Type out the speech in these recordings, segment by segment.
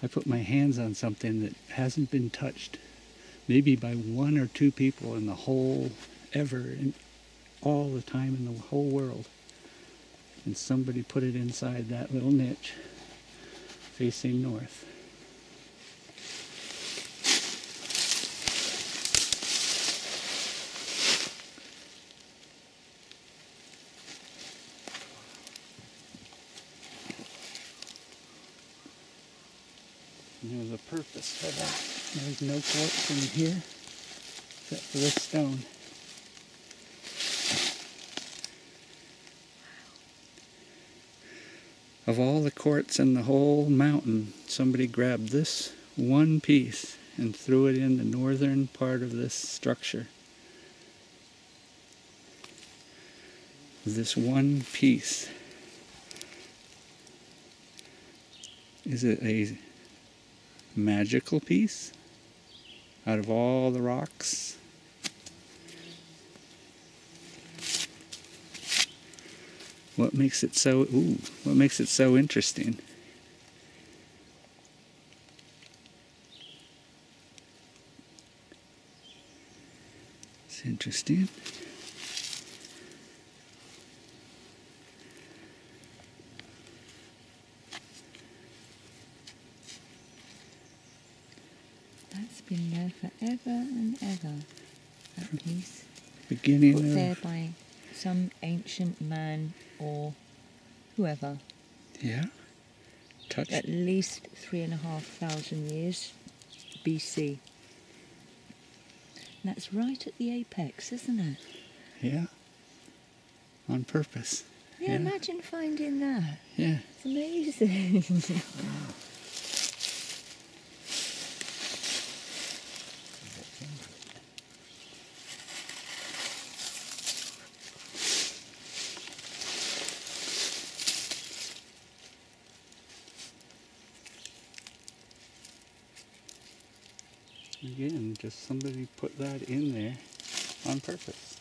I put my hands on something that hasn't been touched maybe by one or two people in the whole, ever, in all the time in the whole world. And somebody put it inside that little niche facing north. And there's a purpose for that. There's no quartz in here except for this stone. Of all the quartz in the whole mountain, somebody grabbed this one piece and threw it in the northern part of this structure. This one piece. Is it a magical piece out of all the rocks? What makes it so, what makes it so interesting? It's interesting. That's been there forever and ever, that piece. Beginning Put of... there by some ancient man or whoever. Yeah. Touched. At least 3,500 years BC. And that's right at the apex, isn't it? Yeah. On purpose. Yeah, imagine finding that. Yeah. It's amazing. Again, just somebody put that in there on purpose.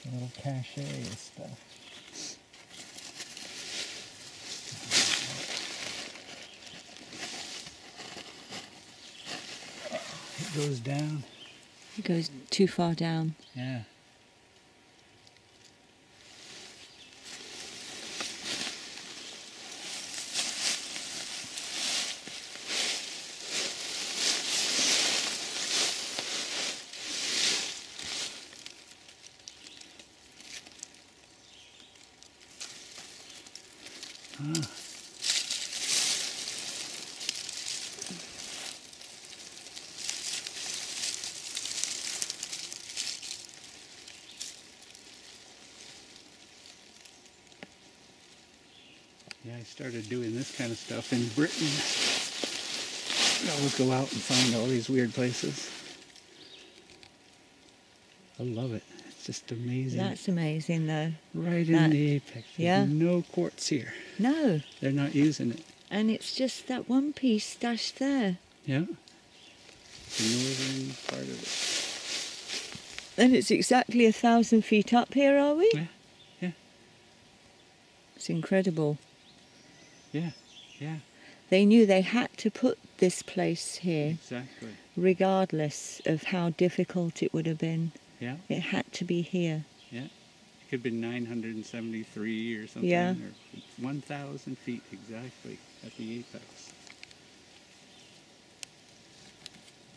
A little cachet of stuff. It goes down. It goes too far down. Yeah. Ah. Yeah, I started doing this kind of stuff in Britain. I would go out and find all these weird places. I love it. It's just amazing. That's amazing though. Right in the apex. There's Yeah. no quartz here. No. They're not using it. And it's just that one piece stashed there. Yeah. The northern part of it. And it's exactly 1,000 feet up here, are we? Yeah. Yeah. It's incredible. Yeah. Yeah. They knew they had to put this place here, Exactly. regardless of how difficult it would have been. Yeah. It had to be here. Yeah. It could have been 973 or something. Yeah. Or 1,000 feet exactly at the apex.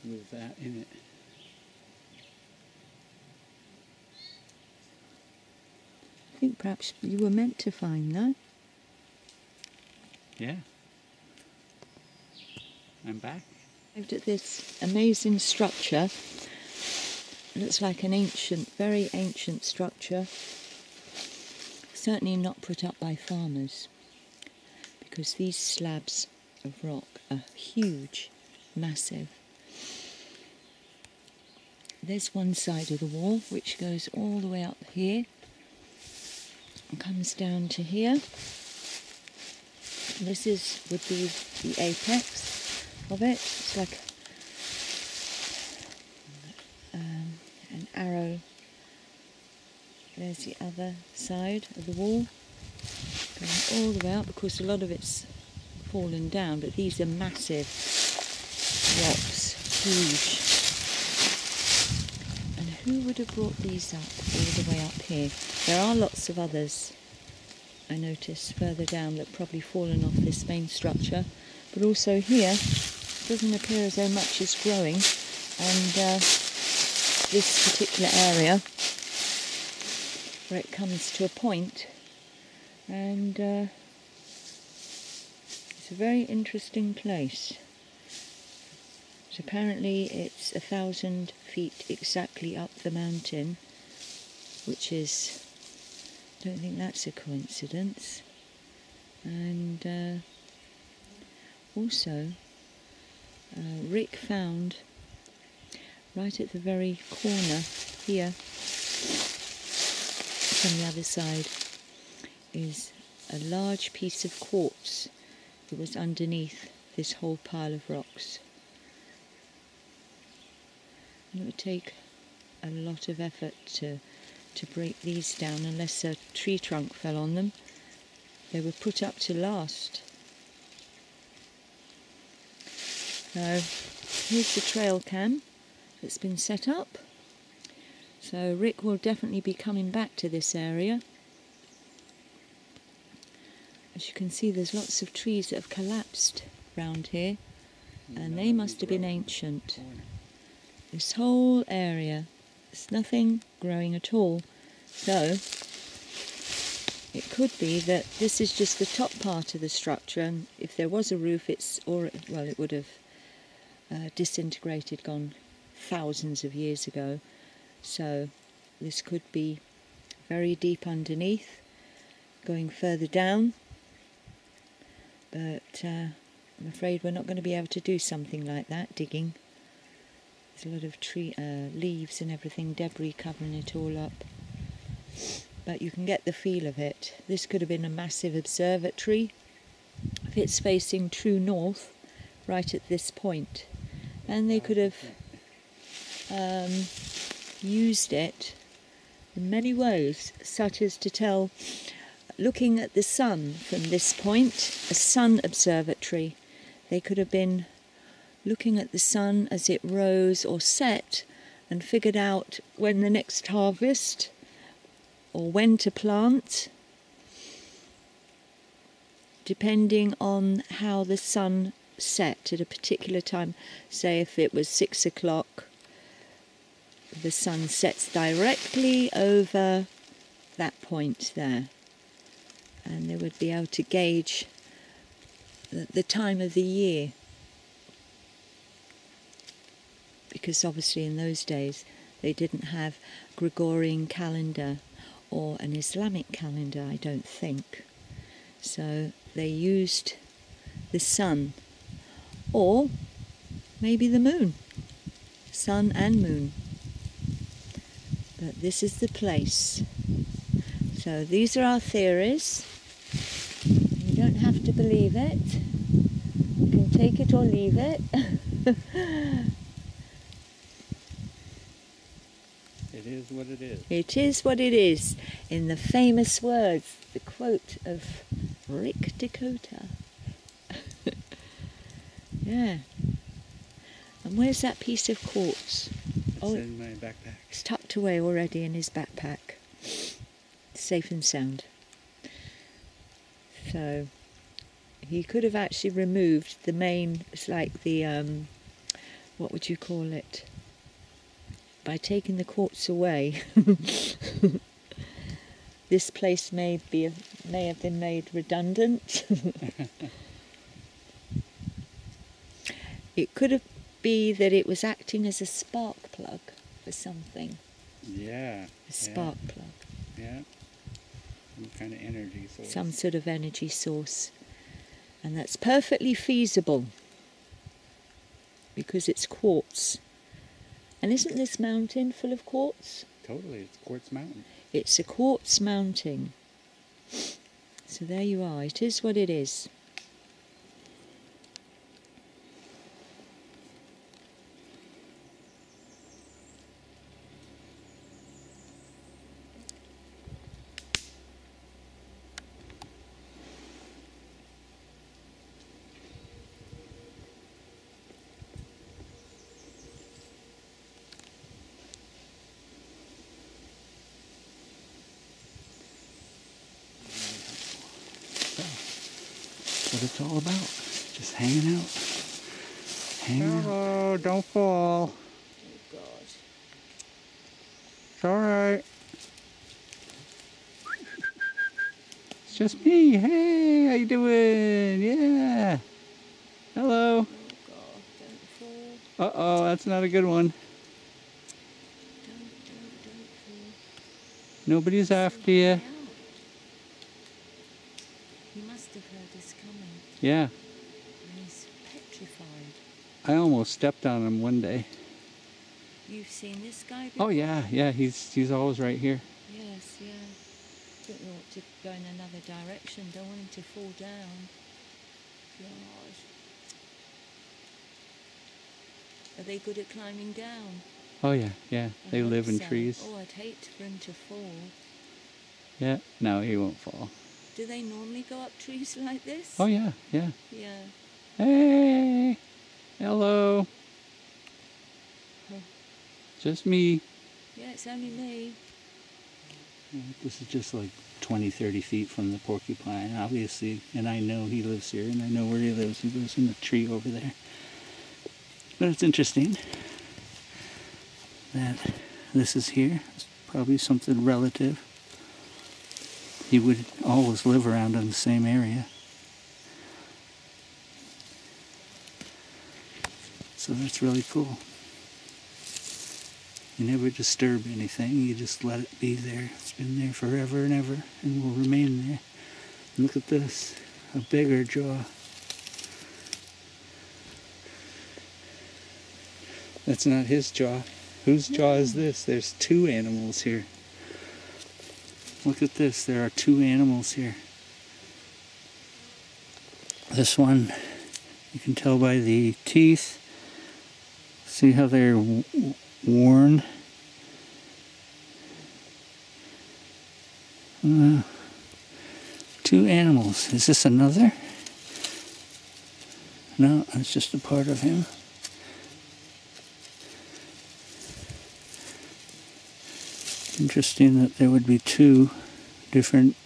With that in it. I think perhaps you were meant to find that. Yeah. I'm back. Looked at this amazing structure. It looks like an ancient, very ancient structure. Certainly not put up by farmers, because these slabs of rock are huge, massive. There's one side of the wall which goes all the way up here and comes down to here. This would be the apex of it. It's like an arrow. There's the other side of the wall, going all the way up, because a lot of it's fallen down, but these are massive rocks, huge. And who would have brought these up all the way up here? There are lots of others, I noticed, further down that probably fallen off this main structure, but also here it doesn't appear as though much is growing, and this particular area where it comes to a point, and it's a very interesting place. So apparently it's 1,000 feet exactly up the mountain, which is, I don't think that's a coincidence. And also Rick found right at the very corner here from the other side is a large piece of quartz that was underneath this whole pile of rocks. And it would take a lot of effort to break these down unless a tree trunk fell on them. They were put up to last. So here's the trail cam that's been set up. So Rick will definitely be coming back to this area. As you can see, there's lots of trees that have collapsed round here, and they must have been ancient. This whole area, there's nothing growing at all. So it could be that this is just the top part of the structure, and if there was a roof, it would have disintegrated, gone thousands of years ago. So this could be very deep underneath, going further down, but I'm afraid we're not going to be able to do something like that, digging. There's a lot of tree leaves and everything, debris covering it all up, but you can get the feel of it. This could have been a massive observatory if it's facing true north right at this point, and they could have used it in many ways, such as to tell, looking at the sun from this point, a sun observatory. They could have been looking at the sun as it rose or set and figured out when the next harvest or when to plant, depending on how the sun set at a particular time. Say if it was 6 o'clock, the sun sets directly over that point there, and they would be able to gauge the time of the year, because obviously in those days they didn't have Gregorian calendar or an Islamic calendar, I don't think. So they used the sun, or maybe the moon, sun and moon. But this is the place. So these are our theories. You don't have to believe it. You can take it or leave it. It is what it is. It is what it is, in the famous words, the quote of Rick Dakota. Yeah. And where's that piece of quartz? It's in my backpack. It's tucked away already in his backpack. Safe and sound. So he could have actually removed the main, it's like the, what would you call it? By taking the quartz away, this place may have been made redundant. It could have been that it was acting as a spark plug for something. Yeah. A spark plug. Yeah. Some kind of energy source. Some sort of energy source. And that's perfectly feasible because it's quartz. And isn't this mountain full of quartz? Totally, it's Quartz Mountain. It's a quartz mountain. So there you are, it is what it is. what it's all about. Just hanging out. Hanging out. Don't fall. Oh God. It's alright. It's just me. Hey, how you doing? Yeah. Hello. Oh God, don't fall. Uh-oh, that's not a good one. Don't fall. Nobody's after you. Yeah. He must have heard us coming. Yeah. And he's petrified. I almost stepped on him one day. You've seen this guy before? Oh yeah, yeah, he's always right here. Yes, yeah. Don't want to go in another direction. Don't want him to fall down. Gosh. Are they good at climbing down? Oh yeah, yeah. I They hope live in so. trees. Oh, I'd hate for him to fall. Yeah, no, he won't fall. Do they normally go up trees like this? Oh yeah, yeah. Yeah. Hey, hello. Huh. Just me. Yeah, it's only me. This is just like 20, 30 feet from the porcupine, obviously. And I know he lives here, and I know where he lives. He lives in the tree over there. But it's interesting that this is here. It's probably something relative. He would always live around in the same area. So that's really cool. You never disturb anything, you just let it be there. It's been there forever and ever, and will remain there. Look at this, a bigger jaw. That's not his jaw. Whose jaw is this? There's two animals here. Look at this, there are two animals here. This one, you can tell by the teeth. See how they're worn? Two animals. Is this another? No, that's just a part of him. Interesting that there would be two different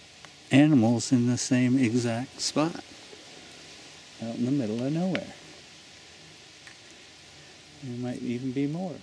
animals in the same exact spot. Out in the middle of nowhere. There might even be more.